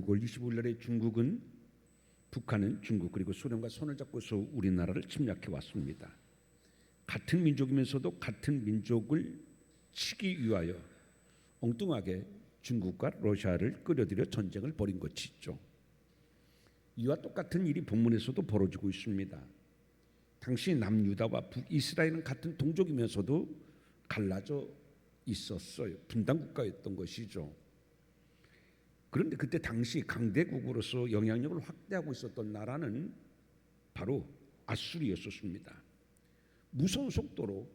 6월 25일 날에 북한은 중국 그리고 소련과 손을 잡고서 우리나라를 침략해 왔습니다. 같은 민족이면서도 같은 민족을 치기 위하여 엉뚱하게 중국과 러시아를 끌어들여 전쟁을 벌인 것이죠. 이와 똑같은 일이 본문에서도 벌어지고 있습니다. 당시 남유다와 북이스라엘은 같은 동족이면서도 갈라져 있었어요. 분단 국가였던 것이죠. 그런데 그때 당시 강대국으로서 영향력을 확대하고 있었던 나라는 바로 아수르였었습니다. 무서운 속도로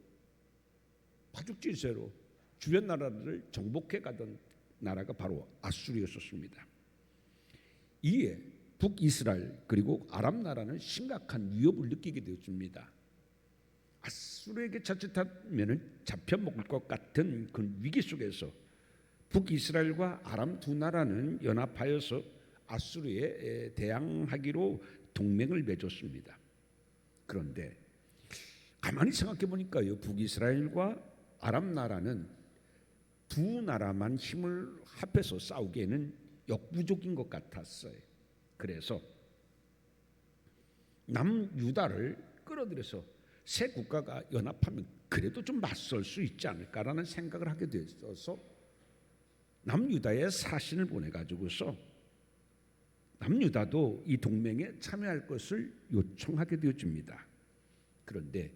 파죽지세로 주변 나라를 정복해 가던 나라가 바로 아수르였었습니다. 이에 북이스라엘 그리고 아랍 나라는 심각한 위협을 느끼게 되었습니다. 아수르에게 자칫하면 잡혀먹을 것 같은 그 위기 속에서 북이스라엘과 아람 두 나라는 연합하여서 아수르에 대항하기로 동맹을 맺었습니다. 그런데 가만히 생각해 보니까요, 북이스라엘과 아람 나라는 두 나라만 힘을 합해서 싸우기에는 역부족인 것 같았어요. 그래서 남유다를 끌어들여서 세 국가가 연합하면 그래도 좀 맞설 수 있지 않을까라는 생각을 하게 되어서 남유다에 사신을 보내가지고서 남유다도 이 동맹에 참여할 것을 요청하게 되어집니다. 그런데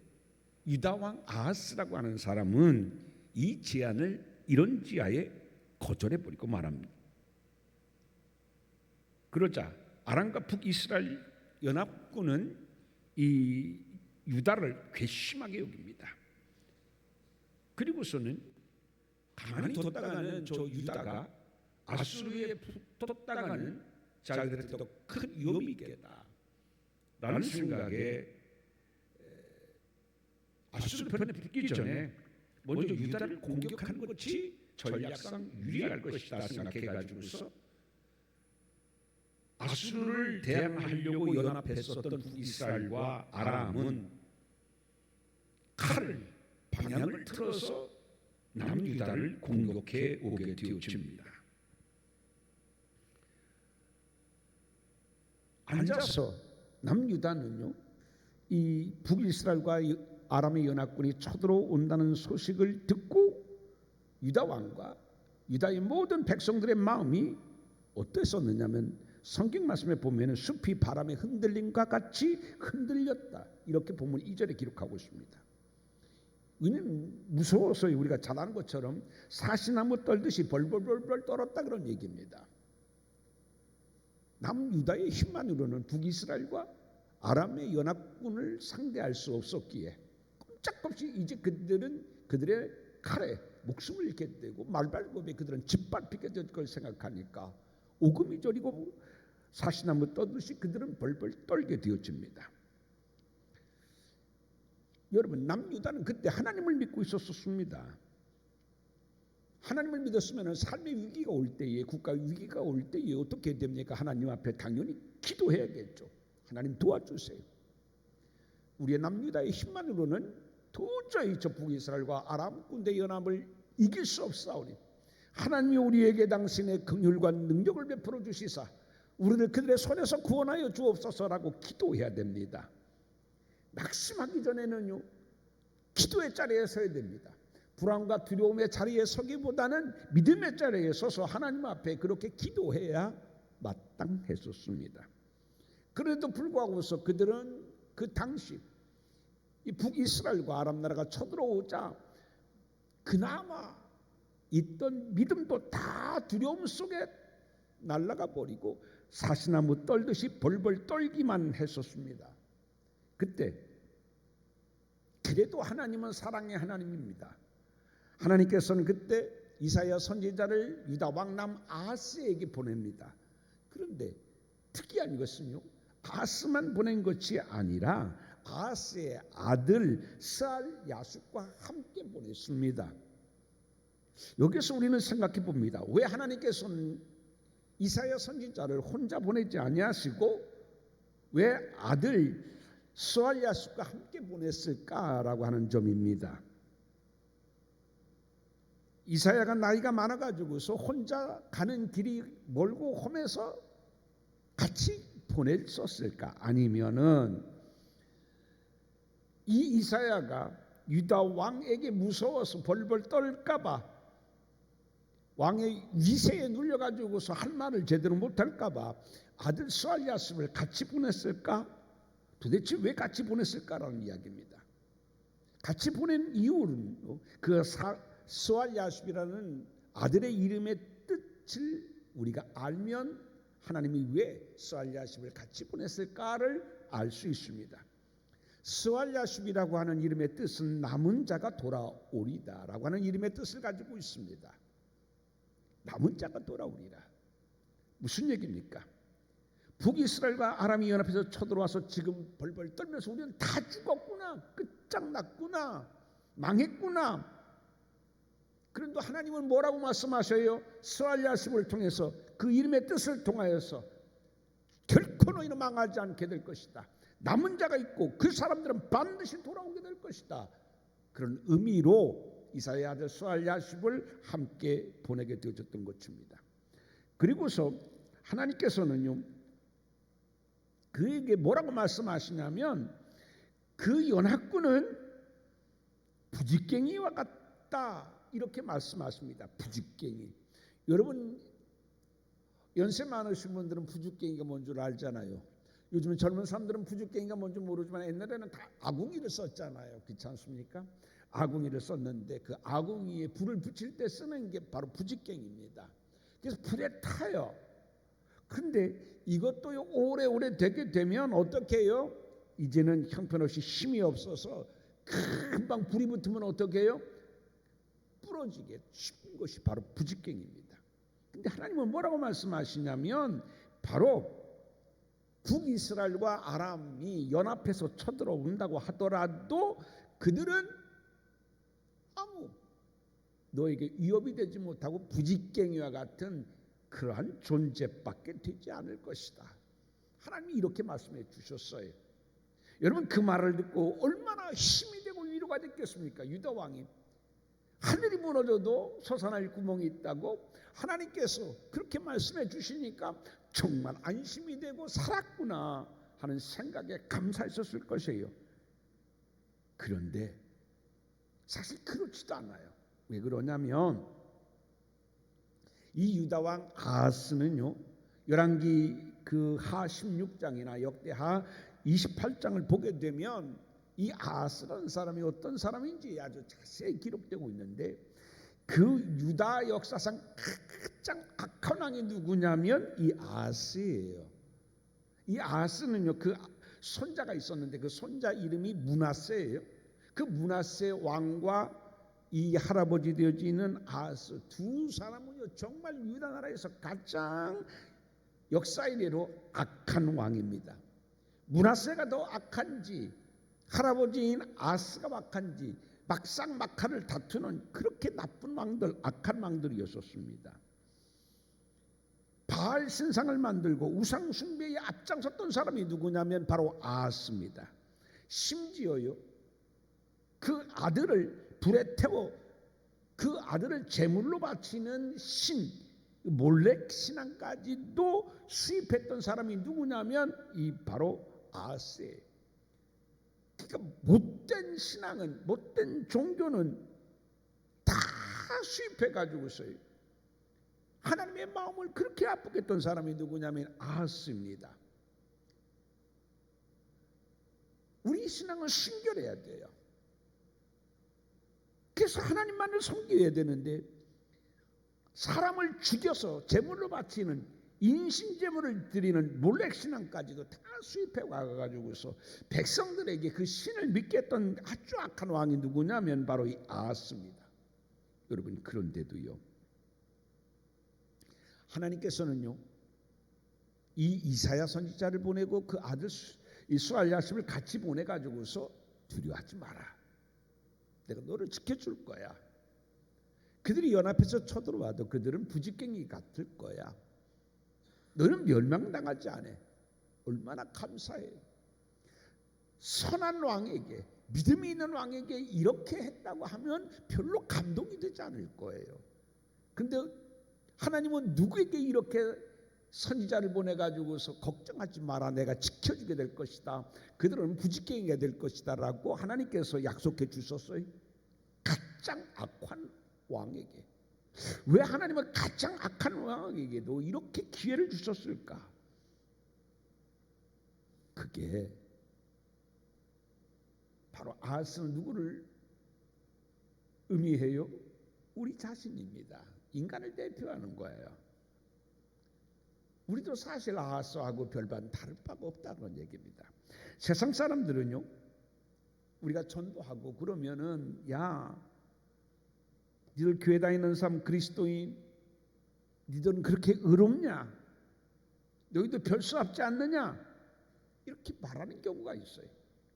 유다왕 아하스라고 하는 사람은 이 제안을 이런 지하에 거절해버리고 말합니다. 그러자 아람과 북이스라엘 연합군은 이 유다를 괘씸하게 여깁니다. 그리고서는 가만히 뒀다가는 저 유다가 아수르에 붙었다가는 자기들한테 더 큰 위험이 있겠다 라는 생각에 아수르 편에 붙기 전에 먼저 유다를 공격하는 것이 전략상 유리할 것이다 생각해가지고서 아수르를 대항하려고 연합했었던 북이스라엘과 아람은 칼을 방향을 틀어서 남유다를 공격해 오게 되어집니다. 앉아서 남유다는요, 이 북이스라엘과 아람의 연합군이 쳐들어온다는 소식을 듣고 유다 왕과 유다의 모든 백성들의 마음이 어땠었느냐면 성경 말씀에 보면 숲이 바람에 흔들림과 같이 흔들렸다 이렇게 본문 2절에 기록하고 있습니다. 왜냐면 무서워서 우리가 잘 아는 것처럼 사시나무 떨듯이 벌벌벌벌 떨었다 그런 얘기입니다. 남유다의 힘만으로는 북이스라엘과 아람의 연합군을 상대할 수 없었기에 꼼짝없이 이제 그들은 그들의 칼에 목숨을 잃게 되고 말발굽에 그들은 짓밟히게 될 걸 생각하니까 오금이 저리고 사시나무 떠듯이 그들은 벌벌 떨게 되어집니다. 여러분, 남유다는 그때 하나님을 믿고 있었습니다. 하나님을 믿었으면 삶의 위기가 올 때에, 국가 위기가 올 때에 어떻게 됩니까? 하나님 앞에 당연히 기도해야겠죠. 하나님 도와주세요. 우리의 남유다의 힘만으로는 도저히 저 북이스라엘과 아람 군대 연합을 이길 수 없사오니 하나님이 우리에게 당신의 긍휼과 능력을 베풀어 주시사 우리를 그들의 손에서 구원하여 주옵소서라고 기도해야 됩니다. 낙심하기 전에는요, 기도의 자리에 서야 됩니다. 불안과 두려움의 자리에 서기보다는 믿음의 자리에 서서 하나님 앞에 그렇게 기도해야 마땅했었습니다. 그래도 불구하고서 그들은 그 당시 이 북이스라엘과 아람 나라가 쳐들어오자 그나마 있던 믿음도 다 두려움 속에 날아가 버리고 사시나무 떨듯이 벌벌 떨기만 했었습니다. 그때 그래도 하나님은 사랑의 하나님입니다. 하나님께서는 그때 이사야 선지자를 유다 왕남 아하스에게 보냅니다. 그런데 특이한 것은요, 아하스만 보낸 것이 아니라 아하스의 아들 스알 야숫과 함께 보냈습니다. 여기서 우리는 생각해 봅니다. 왜 하나님께서는 이사야 선지자를 혼자 보내지 아니하시고 왜 아들 스알 야숫과 함께 보냈을까라고 하는 점입니다. 이사야가 나이가 많아가지고서 혼자 가는 길이 멀고 험해서 같이 보냈었을까? 아니면은 이 이사야가 유다 왕에게 무서워서 벌벌 떨까봐, 왕의 위세에 눌려가지고서 할 말을 제대로 못할까봐 아들 스알야습을 같이 보냈을까? 도대체 왜 같이 보냈을까라는 이야기입니다. 같이 보낸 이유는 그 스알야습이라는 아들의 이름의 뜻을 우리가 알면 하나님이 왜 스알야습을 같이 보냈을까를 알 수 있습니다. 스알야습이라고 하는 이름의 뜻은 남은 자가 돌아오리다라고 하는 이름의 뜻을 가지고 있습니다. 남은 자가 돌아오리라. 무슨 얘기입니까? 북이스라엘과 아람이 연합해서 쳐들어와서 지금 벌벌 떨면서 우리는 다 죽었구나, 끝장났구나, 망했구나. 그런데 하나님은 뭐라고 말씀하셔요? 스알야습을 통해서, 그 이름의 뜻을 통하여서 결코 너희는 망하지 않게 될 것이다. 남은 자가 있고 그 사람들은 반드시 돌아오게 될 것이다. 그런 의미로 이사야의 아들 스알야습을 함께 보내게 되어졌던 것입니다. 그리고서 하나님께서는요, 그에게 뭐라고 말씀하시냐면 그 연합군은 부직갱이와 같다, 이렇게 말씀하십니다. 부직갱이. 여러분 연세 많으신 분들은 부직갱이가 뭔 줄 알잖아요. 요즘 젊은 사람들은 부직갱이가 뭔지 모르지만 옛날에는 다 아궁이를 썼잖아요. 그렇지 않습니까? 아궁이를 썼는데 그 아궁이에 불을 붙일 때 쓰는 게 바로 부직갱이입니다. 그래서 불에 타요. 근데 이것도 오래오래 되게 되면 어떻게 해요? 이제는 형편없이 힘이 없어서 금방 불이 붙으면 어떻게 해요? 부러지게 쉽은 것이 바로 부직갱이입니다. 근데 하나님은 뭐라고 말씀하시냐면 바로 북이스라엘과 아람이 연합해서 쳐들어온다고 하더라도 그들은 아무 너에게 위협이 되지 못하고 부직갱이와 같은 그러한 존재밖에 되지 않을 것이다. 하나님이 이렇게 말씀해 주셨어요. 여러분 그 말을 듣고 얼마나 힘이 되고 위로가 됐겠습니까? 유다 왕이 하늘이 무너져도 솟아날 구멍이 있다고 하나님께서 그렇게 말씀해 주시니까 정말 안심이 되고 살았구나 하는 생각에 감사했었을 것이에요. 그런데 사실 그렇지도 않아요. 왜 그러냐면 이 유다 왕 아하스는요, 열왕기 그 하 16장이나 역대하 28장을 보게 되면 이 아하스라는 사람이 어떤 사람인지 아주 자세히 기록되고 있는데, 그 유다 역사상 가장 악한 왕이 누구냐면 이 아하스예요. 이 아하스는요, 그 손자가 있었는데 그 손자 이름이 므낫세예요. 그 므낫세 왕과 이 할아버지 되어지는 아하스 두 사람은요 정말 유다 나라에서 가장 역사 이래로 악한 왕입니다. 므낫세가 더 악한지 할아버지인 아하스가 악한지 막상 막하를 다투는 그렇게 나쁜 왕들, 악한 왕들이었었습니다. 바알 신상을 만들고 우상 숭배에 앞장섰던 사람이 누구냐면 바로 아하스입니다. 심지어요 그 아들을 불에 태워 그 아들을 제물로 바치는 신 몰렉 신앙까지도 수입했던 사람이 누구냐면 이 바로 아하스예요. 그러니까 못된 신앙은, 못된 종교는 다 수입해 가지고서요 하나님의 마음을 그렇게 아프게 했던 사람이 누구냐면 아하스입니다. 우리 신앙은 순결해야 돼요. 그래서 하나님만을 섬겨야 되는데 사람을 죽여서 제물로 바치는 인신제물을 드리는 몰렉신앙까지도 다 수입해 와가지고서 백성들에게 그 신을 믿게 했던 아주 악한 왕이 누구냐면 바로 이 아하스입니다. 여러분 그런데도요 하나님께서는요 이 이사야 선지자를 보내고 그 아들 이 스알야습을 같이 보내가지고서 두려워하지 마라. 내가 너를 지켜줄 거야. 그들이 연합해서 쳐들어와도 그들은 부직갱이 같을 거야. 너는 멸망당하지 않아. 얼마나 감사해. 선한 왕에게, 믿음이 있는 왕에게 이렇게 했다고 하면 별로 감동이 되지 않을 거예요. 근데 하나님은 누구에게 이렇게 선지자를 보내가지고서 걱정하지 마라, 내가 지켜주게 될 것이다, 그들은 부지깽이가 될 것이다 라고 하나님께서 약속해 주셨어요. 가장 악한 왕에게. 왜 하나님은 가장 악한 왕에게도 이렇게 기회를 주셨을까? 그게 바로 아하스는 누구를 의미해요? 우리 자신입니다. 인간을 대표하는 거예요. 우리도 사실 아하스하고 별반 다를 바가 없다는 얘기입니다. 세상 사람들은요, 우리가 전도하고 그러면은, 야, 니들 교회 다니는 사람 그리스도인, 니들은 그렇게 의롭냐? 너희도 별수합지 않느냐? 이렇게 말하는 경우가 있어요.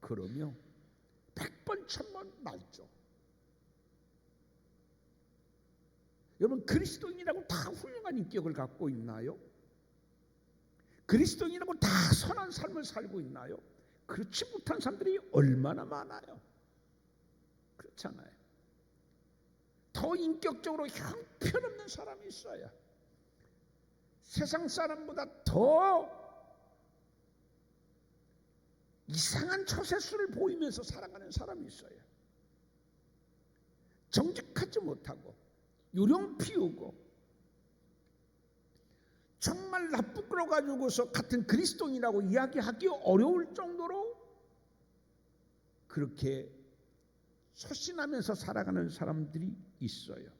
그러면 100번 1000번 맞죠. 여러분, 그리스도인이라고 다 훌륭한 인격을 갖고 있나요? 그리스도인이라고 다 선한 삶을 살고 있나요? 그렇지 못한 사람들이 얼마나 많아요. 그렇잖아요. 더 인격적으로 형편없는 사람이 있어요. 세상 사람보다 더 이상한 처세술을 보이면서 살아가는 사람이 있어요. 정직하지 못하고 요령 피우고 정말 나쁘고 가지고서 같은 그리스도인이라고 이야기하기 어려울 정도로 그렇게 소신하면서 살아가는 사람들이 있어요.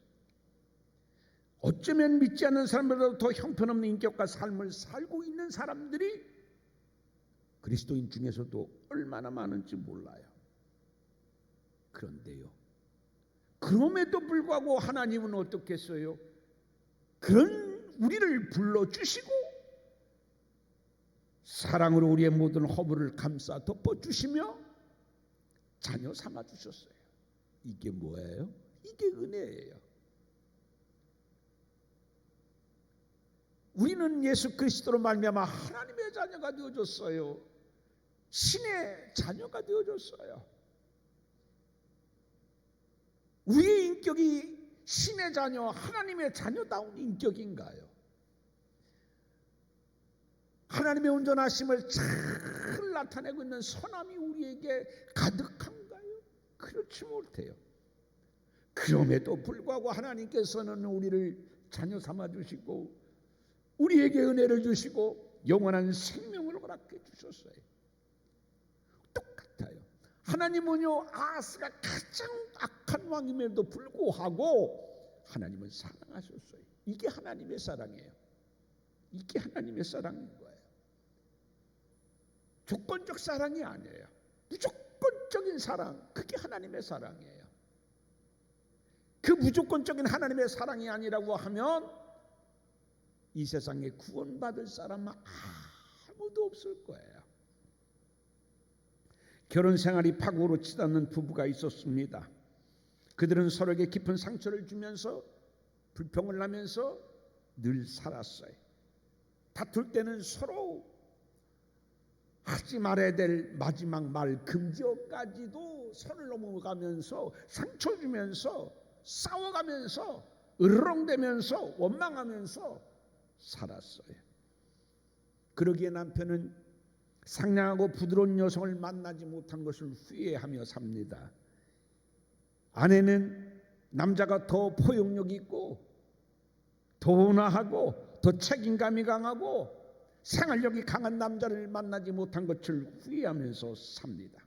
어쩌면 믿지 않는 사람보다 더 형편없는 인격과 삶을 살고 있는 사람들이 그리스도인 중에서도 얼마나 많은지 몰라요. 그런데요, 그럼에도 불구하고 하나님은 어떻게 했어요? 그런 우리를 불러주시고 사랑으로 우리의 모든 허물을 감싸 덮어주시며 자녀 삼아주셨어요. 이게 뭐예요? 이게 은혜예요. 우리는 예수 그리스도로 말미암아 하나님의 자녀가 되어졌어요. 신의 자녀가 되어졌어요. 우리의 인격이 신의 자녀, 하나님의 자녀다운 인격인가요? 하나님의 온전하심을 잘 나타내고 있는 선함이 우리에게 가득한가요? 그렇지 못해요. 그럼에도 불구하고 하나님께서는 우리를 자녀 삼아주시고 우리에게 은혜를 주시고 영원한 생명을 허락해 주셨어요. 똑같아요. 하나님은요, 아하스가 가장 악한 왕임에도 불구하고 하나님은 사랑하셨어요. 이게 하나님의 사랑이에요. 이게 하나님의 사랑인 거예요. 조건적 사랑이 아니에요. 무조건적인 사랑, 그게 하나님의 사랑이에요. 그 무조건적인 하나님의 사랑이 아니라고 하면 이 세상에 구원받을 사람은 아무도 없을 거예요. 결혼 생활이 파국으로 치닫는 부부가 있었습니다. 그들은 서로에게 깊은 상처를 주면서 불평을 하면서 늘 살았어요. 다툴 때는 서로 하지 말아야 될 마지막 말 금지어까지도 선을 넘어가면서 상처 주면서 싸워가면서 으르렁대면서 원망하면서 살았어요. 그러기에 남편은 상냥하고 부드러운 여성을 만나지 못한 것을 후회하며 삽니다. 아내는 남자가 더 포용력 있고 더 온화하고 더 책임감이 강하고 생활력이 강한 남자를 만나지 못한 것을 후회하면서 삽니다.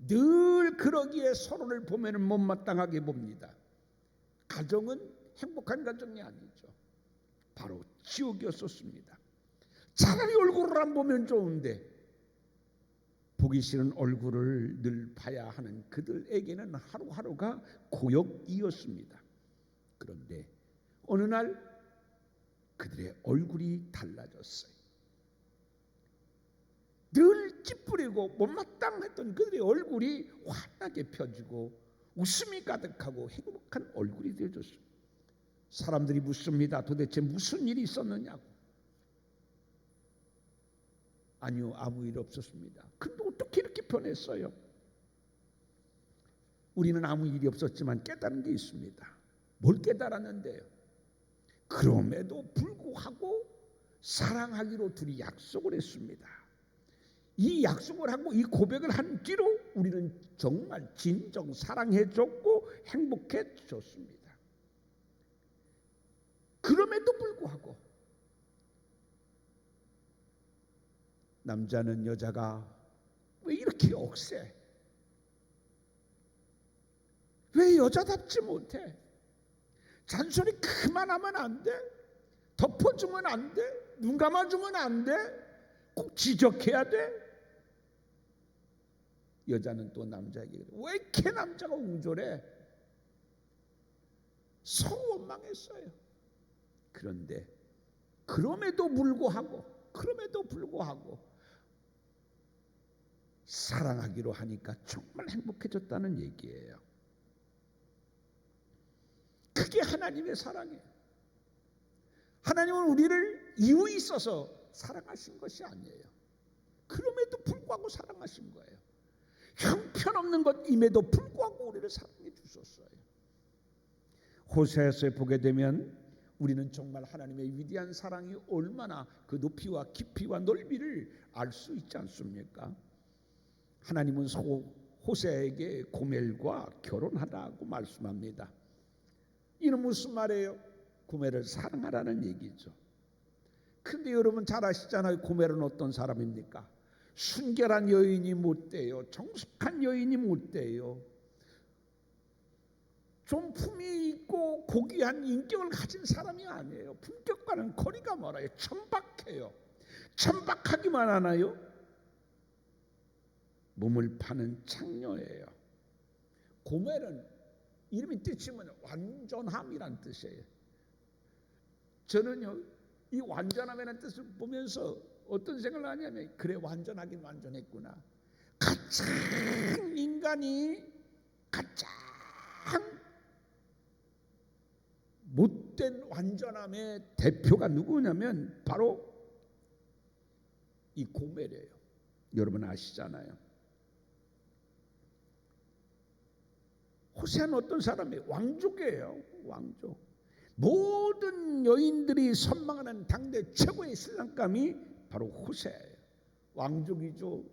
늘 그러기에 서로를 보면 못마땅하게 봅니다. 가정은 행복한 가정이 아니죠. 바로 지옥이었었습니다. 차라리 얼굴을 안 보면 좋은데 보기 싫은 얼굴을 늘 봐야 하는 그들에게는 하루하루가 고역이었습니다. 그런데 어느 날 그들의 얼굴이 달라졌어요. 늘 찌푸리고 못마땅했던 그들의 얼굴이 환하게 펴지고 웃음이 가득하고 행복한 얼굴이 되어졌어요. 사람들이 묻습니다. 도대체 무슨 일이 있었느냐고. 아니요, 아무 일 없었습니다. 근데 어떻게 이렇게 변했어요? 우리는 아무 일이 없었지만 깨달은 게 있습니다. 뭘 깨달았는데요? 그럼에도 불구하고 사랑하기로 둘이 약속을 했습니다. 이 약속을 하고 이 고백을 한 뒤로 우리는 정말 진정 사랑해줬고 행복해졌습니다. 그럼에도 불구하고 남자는 여자가 왜 이렇게 억세? 왜 여자답지 못해? 잔소리 그만하면 안 돼? 덮어주면 안 돼? 눈 감아주면 안 돼? 꼭 지적해야 돼? 여자는 또 남자에게 왜 이렇게 남자가 옹졸해? 서로 원망했어요. 그런데 그럼에도 불구하고 사랑하기로 하니까 정말 행복해졌다는 얘기예요. 그게 하나님의 사랑이에요. 하나님은 우리를 이유 있어서 사랑하신 것이 아니에요. 그럼에도 불구하고 사랑하신 거예요. 형편없는 것임에도 불구하고 우리를 사랑해 주셨어요. 호세아서에 보게 되면 우리는 정말 하나님의 위대한 사랑이 얼마나 그 높이와 깊이와 넓이를 알 수 있지 않습니까? 하나님은 호세아에게 고멜과 결혼하라고 말씀합니다. 이는 무슨 말이에요? 고멜을 사랑하라는 얘기죠. 근데 여러분 잘 아시잖아요. 고멜은 어떤 사람입니까? 순결한 여인이 못 돼요. 정숙한 여인이 못 돼요. 좀 품이 있고 고귀한 인격을 가진 사람이 아니에요. 품격과는 거리가 멀어요. 천박해요. 천박하기만 하나요? 몸을 파는 창녀예요. 고멜은 이름이 뜻이 뭐냐? 완전함이란 뜻이에요. 저는요 이 완전함이라는 뜻을 보면서 어떤 생각을 하냐면 그래 완전하긴 완전했구나. 가장 인간이 가장 못된 완전함의 대표가 누구냐면 바로 이 고멜이에요. 여러분 아시잖아요. 호세아는 어떤 사람이에요? 왕족이에요. 왕족. 모든 여인들이 선망하는 당대 최고의 신랑감이 바로 호세아예요. 왕족이죠.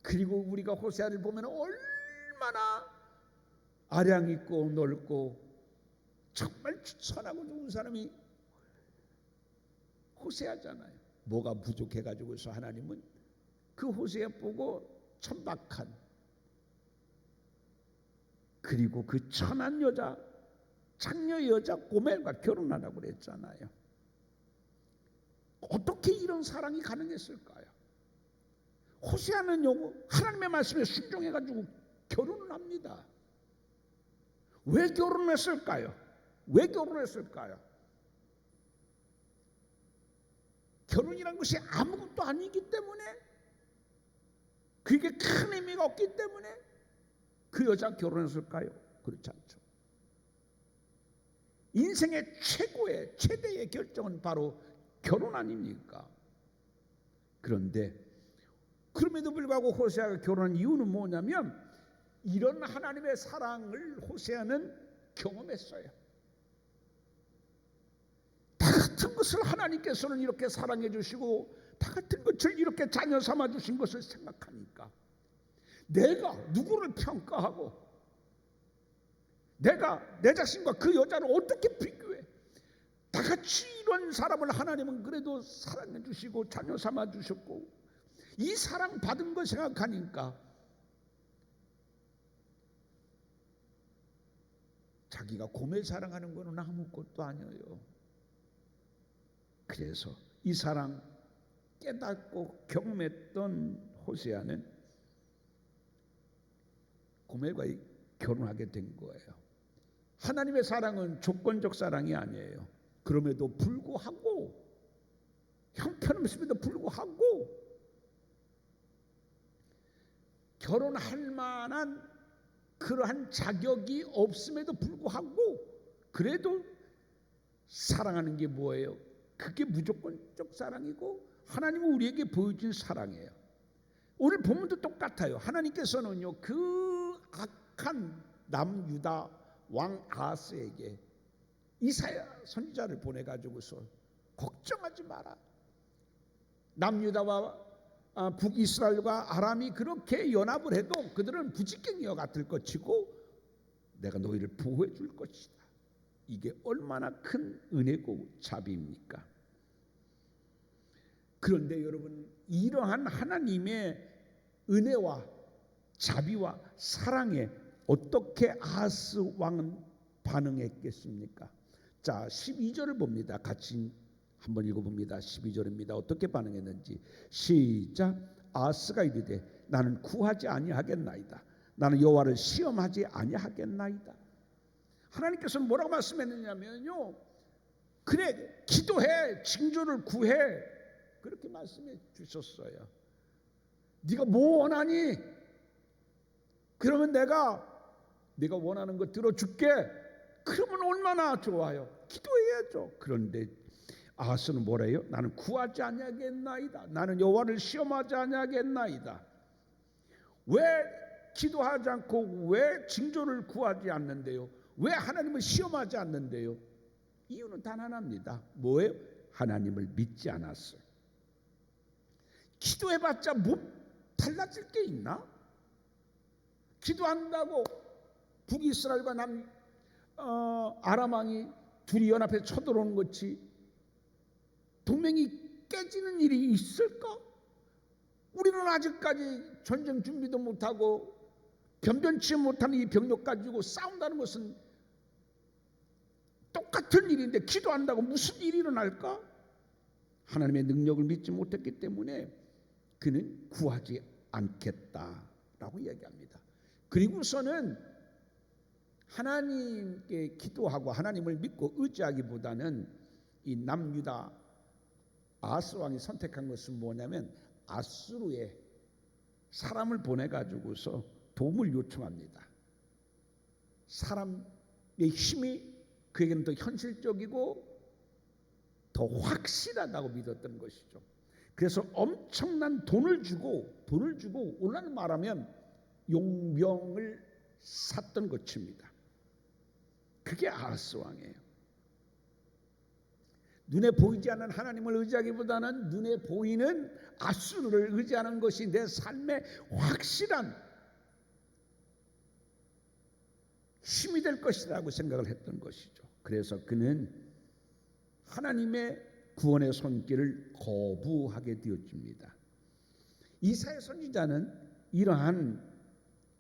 그리고 우리가 호세아를 보면 얼마나 아량 있고 넓고 정말 선하고 좋은 사람이 호세아잖아요. 뭐가 부족해가지고서 하나님은 그 호세아 보고 천박한 그리고 그 천한 여자 창녀 여자 고멜과 결혼하라고 그랬잖아요. 어떻게 이런 사랑이 가능했을까요? 호세아는요 하나님의 말씀에 순종해가지고 결혼을 합니다. 왜 결혼했을까요? 왜 결혼했을까요? 결혼이란 것이 아무것도 아니기 때문에 그게 큰 의미가 없기 때문에 그 여자 결혼했을까요? 그렇지 않죠. 인생의 최대의 결정은 바로 결혼 아닙니까? 그런데 그럼에도 불구하고 호세아가 결혼한 이유는 뭐냐면 이런 하나님의 사랑을 호세아는 경험했어요. 다 같은 것을 하나님께서는 이렇게 사랑해 주시고 다 같은 것을 이렇게 자녀 삼아 주신 것을 생각하니까 내가 누구를 평가하고 내가 내 자신과 그 여자를 어떻게 비교해? 다 같이 이런 사람을 하나님은 그래도 사랑해 주시고 자녀 삼아 주셨고 이 사랑 받은 걸 생각하니까 자기가 고멜 사랑하는 거는 아무것도 아니에요. 그래서 이 사랑 깨닫고 경험했던 호세아는 고멜과 결혼하게 된 거예요. 하나님의 사랑은 조건적 사랑이 아니에요. 그럼에도 불구하고 형편없음에도 불구하고 결혼할 만한 그러한 자격이 없음에도 불구하고 그래도 사랑하는 게 뭐예요? 그게 무조건적 사랑이고 하나님은 우리에게 보여준 사랑이에요. 오늘 본문도 똑같아요. 하나님께서는요 그 악한 남유다 왕 아하스에게 이사야 선지자를 보내가지고서 걱정하지 마라. 남유다와 북이스라엘과 아람이 그렇게 연합을 해도 그들은 부지깽이와 같을 것이고 내가 너희를 보호해 줄 것이다. 이게 얼마나 큰 은혜고 자비입니까? 그런데 여러분, 이러한 하나님의 은혜와 자비와 사랑에 어떻게 아하스 왕은 반응했겠습니까? 자, 12절을 봅니다. 같이 한번 읽어봅니다. 12절입니다. 어떻게 반응했는지. 시작. 아하스가 이르되 나는 구하지 아니하겠나이다. 나는 여호와를 시험하지 아니하겠나이다. 하나님께서는 뭐라고 말씀했느냐면요, 그래, 기도해, 징조를 구해, 그렇게 말씀해 주셨어요. 네가 뭐 원하니? 그러면 내가 네가 원하는 거 들어줄게. 그러면 얼마나 좋아요. 기도해야죠. 그런데 아하스는 뭐래요? 나는 구하지 아니하겠나이다. 나는 여호와를 시험하지 아니하겠나이다. 왜 기도하지 않고 왜 징조를 구하지 않는데요? 왜 하나님을 시험하지 않는데요? 이유는 단 하나입니다. 뭐예요? 하나님을 믿지 않았어요. 기도해봤자 뭐 달라질 게 있나? 기도한다고 북이스라엘과 아람 왕이 둘이 연합해 쳐들어오는 것이 동맹이 깨지는 일이 있을까? 우리는 아직까지 전쟁 준비도 못하고 변변치 못하는 이 병력 가지고 싸운다는 것은 똑같은 일인데 기도한다고 무슨 일이 일어날까? 하나님의 능력을 믿지 못했기 때문에 그는 구하지 않겠다라고 이야기합니다. 그리고서는 하나님께 기도하고 하나님을 믿고 의지하기보다는 이 남유다 아하스 왕이 선택한 것은 뭐냐면 아수르에 사람을 보내가지고서 도움을 요청합니다. 사람의 힘이 그에게는 더 현실적이고 더 확실하다고 믿었던 것이죠. 그래서 엄청난 돈을 주고 오늘 말하면 용병을 샀던 것입니다. 그게 아하스 왕이에요. 눈에 보이지 않는 하나님을 의지하기보다는 눈에 보이는 아수르를 의지하는 것이 내 삶의 확실한 힘이 될 것이라고 생각을 했던 것이죠. 그래서 그는 하나님의 구원의 손길을 거부하게 되어집니다. 이사야 선지자는 이러한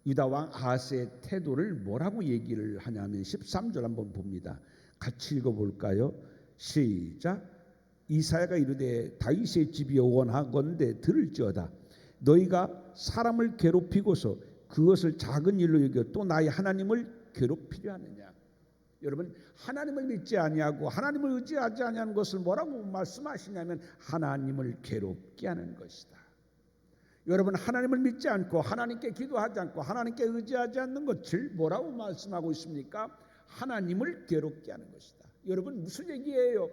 유다 왕 아하스의 태도를 뭐라고 얘기를 하냐면 13절 한번 봅니다. 같이 읽어볼까요? 시작. 이사야가 이르되 다윗의 집이 원하건대 들을지어다. 너희가 사람을 괴롭히고서 그것을 작은 일로 여겨 또 나의 하나님을 괴롭히려 하느냐. 여러분, 하나님을 믿지 아니하고 하나님을 의지하지 아니하는 것을 뭐라고 말씀하시냐면 하나님을 괴롭게 하는 것이다. 여러분, 하나님을 믿지 않고 하나님께 기도하지 않고 하나님께 의지하지 않는 것을 뭐라고 말씀하고 있습니까? 하나님을 괴롭게 하는 것이다. 여러분, 무슨 얘기예요?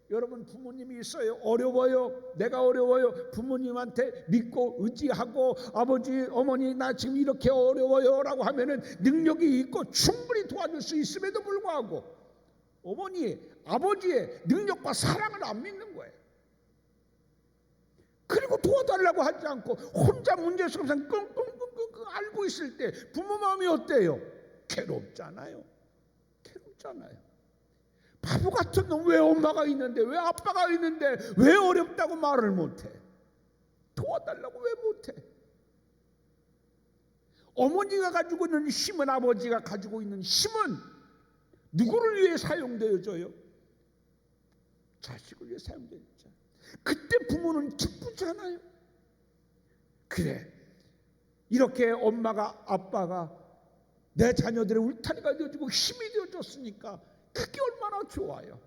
여러분, 부모님이 있어요. 어려워요. 내가 어려워요. 부모님한테 믿고 의지하고 아버지, 어머니 나 지금 이렇게 어려워요 라고 하면은 능력이 있고 충분히 도와줄 수 있음에도 불구하고 어머니, 아버지의 능력과 사랑을 안 믿는 거예요. 그리고 도와달라고 하지 않고 혼자 문제스럽게 끙끙끙끙 앓고 있을 때 부모 마음이 어때요? 괴롭잖아요. 괴롭잖아요. 바보 같은 놈, 왜 엄마가 있는데 왜 아빠가 있는데 왜 어렵다고 말을 못해? 도와달라고 왜 못해? 어머니가 가지고 있는 힘은, 아버지가 가지고 있는 힘은 누구를 위해 사용되어져요? 자식을 위해 사용되어져. 그때 부모는 기쁘잖아요. 그래, 이렇게 엄마가 아빠가 내 자녀들의 울타리가 되어주고 힘이 되어줬으니까 그게 얼마나 좋아요.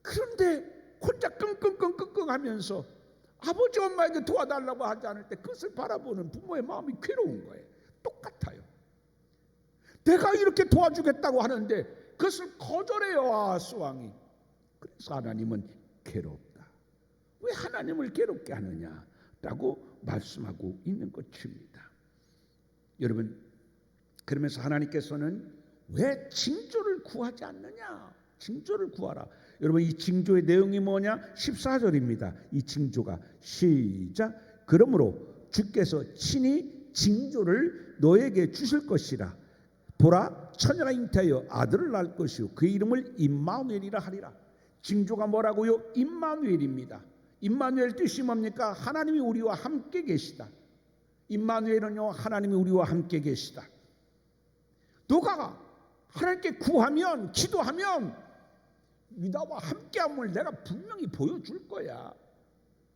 그런데 혼자 끙끙끙끙끙 하면서 아버지 엄마에게 도와달라고 하지 않을 때 그것을 바라보는 부모의 마음이 괴로운 거예요. 똑같아요. 내가 이렇게 도와주겠다고 하는데 그것을 거절해요, 아하스 왕이. 그래서 하나님은 괴롭다. 왜 하나님을 괴롭게 하느냐라고 말씀하고 있는 것입니다. 여러분, 그러면서 하나님께서는 왜 징조를 구하지 않느냐? 징조를 구하라. 여러분 이 징조의 내용이 뭐냐? 14절입니다. 이 징조가 시작. 그러므로 주께서 친히 징조를 너에게 주실 것이라. 보라 처녀가 잉태하여 아들을 낳을 것이요 그 이름을 임마누엘이라 하리라. 징조가 뭐라고요? 임마누엘입니다. 임마누엘 뜻이 뭡니까? 하나님이 우리와 함께 계시다. 임마누엘은요 하나님이 우리와 함께 계시다. 너가 하나님께 구하면 기도하면 나와 함께함을 내가 분명히 보여줄 거야.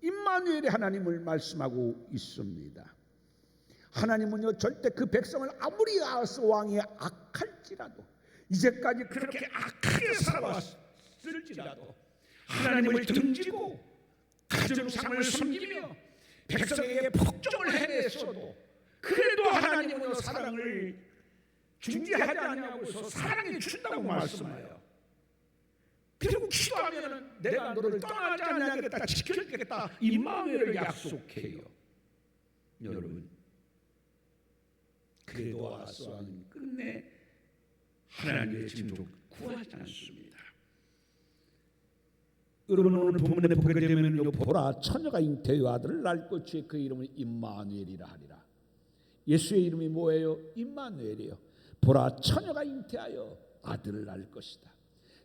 임마누엘의 하나님을 말씀하고 있습니다. 하나님은요 절대 그 백성을 아무리 아하스 왕이 악할지라도 이제까지 그렇게 악하게 살아왔을지라도 하나님을 등지고 가정상을 섬기며 백성에게 복종을 해냈어도 그래도 하나님은요 사랑을 중지하지 않냐고서 사랑해 준다고 말씀해요. 그리고 기도하면 내가 너를 떠나지 않겠다 지켜주겠다 임마누엘을 약속해요. 여러분 그래도 아하스 왕은 끝내 하나님의 징조 구하지 않습니다. 여러분 오늘 본문에 보게 되면 보라 처녀가 잉태하여 아들을 낳을 것이요 그 이름을 임마누엘이라 하리라. 예수의 이름이 뭐예요? 임마누엘이에요. 보라 처녀가 잉태하여 아들을 낳을 것이다.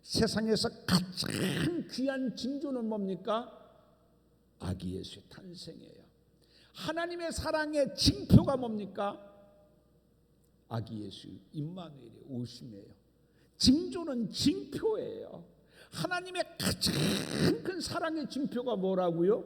세상에서 가장 귀한 징조는 뭡니까? 아기 예수의 탄생이에요. 하나님의 사랑의 징표가 뭡니까? 아기 예수 임마누엘의 오심이에요. 징조는 징표예요. 하나님의 가장 큰 사랑의 징표가 뭐라고요?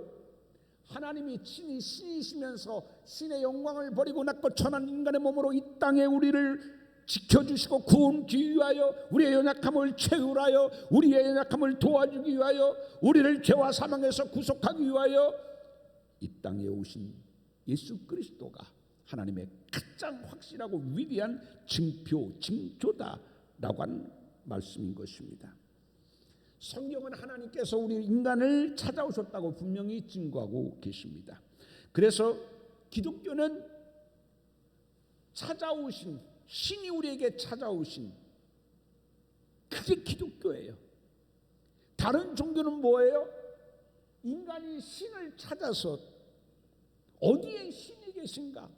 하나님이 친히 신이시면서 신의 영광을 버리고 낮고 천한 인간의 몸으로 이 땅에 우리를 지켜주시고 구원하기 위하여 우리의 연약함을 채우라여 우리의 연약함을 도와주기 위하여 우리를 죄와 사망에서 구속하기 위하여 이 땅에 오신 예수 그리스도가 하나님의 가장 확실하고 위대한 징표, 징조다라고 하는 말씀인 것입니다. 성경은 하나님께서 우리 인간을 찾아오셨다고 분명히 증거하고 계십니다. 그래서 기독교는 찾아오신 신이 우리에게 찾아오신 그게 기독교예요. 다른 종교는 뭐예요? 인간이 신을 찾아서 어디에 신이 계신가?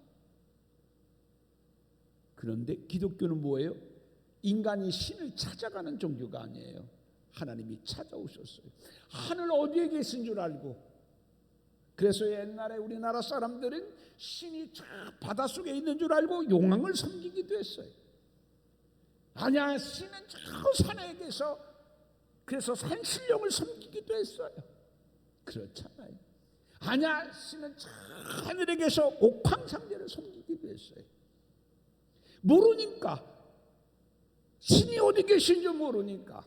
그런데 기독교는 뭐예요? 인간이 신을 찾아가는 종교가 아니에요. 하나님이 찾아오셨어요. 하늘 어디에 계신 줄 알고. 그래서 옛날에 우리나라 사람들은 신이 저 바닷속에 있는 줄 알고 용왕을 섬기기도 했어요. 아니야, 신은 저 산에 계서 그래서 산신령을 섬기기도 했어요. 그렇잖아요. 아니야, 신은 저 하늘에 계서 옥황상제를 섬기기도 했어요. 모르니까, 신이 어디 계신지 모르니까,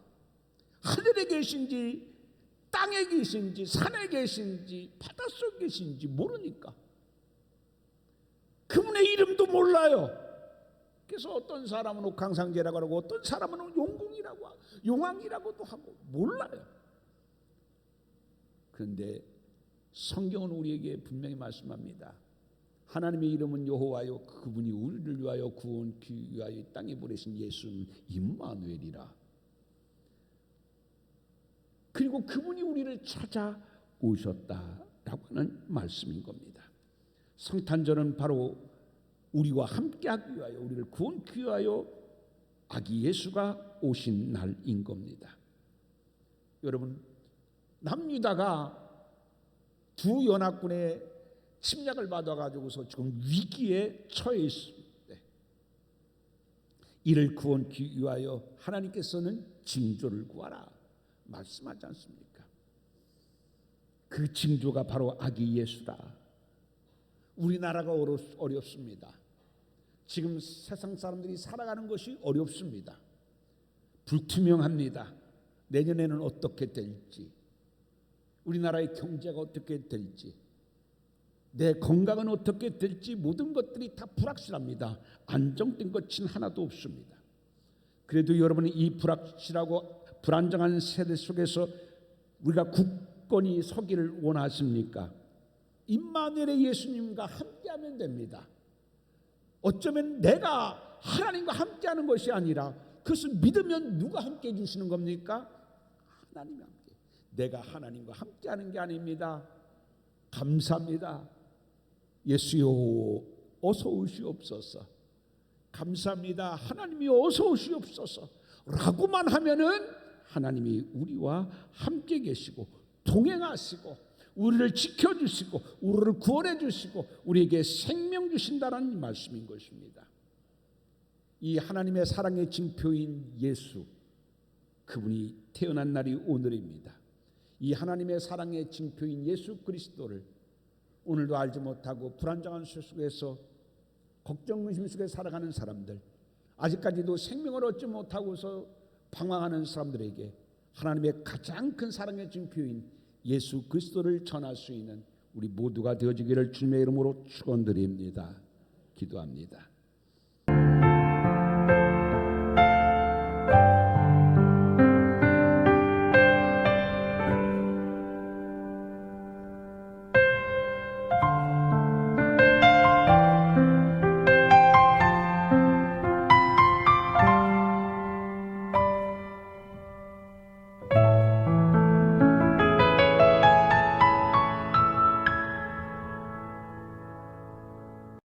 하늘에 계신지 땅에 계신지 산에 계신지 바닷속에 계신지 모르니까 그분의 이름도 몰라요. 그래서 어떤 사람은 옥황상제라고 하고 어떤 사람은 용궁이라고 하고 용왕이라고도 하고 몰라요. 그런데 성경은 우리에게 분명히 말씀합니다. 하나님의 이름은 여호와요 그분이 우리를 위하여 구원하기 위하여 이 땅에 보내신 예수는 임마누엘이라. 그리고 그분이 우리를 찾아오셨다라고 하는 말씀인 겁니다. 성탄절은 바로 우리와 함께하기 위하여 우리를 구원하기 위하여 아기 예수가 오신 날인 겁니다. 여러분 남유다가 두 연합군의 침략을 받아가지고서 지금 위기에 처해 있습니다. 이를 구원하기 위하여 하나님께서는 징조를 구하라 말씀하지 않습니까? 그 징조가 바로 아기 예수다. 우리나라가 어렵습니다. 지금 세상 사람들이 살아가는 것이 어렵습니다. 불투명합니다. 내년에는 어떻게 될지, 우리나라의 경제가 어떻게 될지, 내 건강은 어떻게 될지 모든 것들이 다 불확실합니다. 안정된 것은 하나도 없습니다. 그래도 여러분이 이 불확실하고 불안정한 세대 속에서 우리가 굳건히 서기를 원하십니까? 임마누엘의 예수님과 함께하면 됩니다. 어쩌면 내가 하나님과 함께하는 것이 아니라 그것을 믿으면 누가 함께해 주시는 겁니까? 하나님과 함께. 내가 하나님과 함께하는 게 아닙니다. 감사합니다. 예수여 어서 오시옵소서. 감사합니다. 하나님이 어서 오시옵소서 라고만 하면은 하나님이 우리와 함께 계시고 동행하시고 우리를 지켜주시고 우리를 구원해 주시고 우리에게 생명 주신다는 말씀인 것입니다. 이 하나님의 사랑의 징표인 예수, 그분이 태어난 날이 오늘입니다. 이 하나님의 사랑의 징표인 예수 그리스도를 오늘도 알지 못하고 불안정한 세 속에서 걱정 근심 속에 살아가는 사람들, 아직까지도 생명을 얻지 못하고서 방황하는 사람들에게 하나님의 가장 큰 사랑의 징표인 예수 그리스도를 전할 수 있는 우리 모두가 되어지기를 주님의 이름으로 축원드립니다. 기도합니다.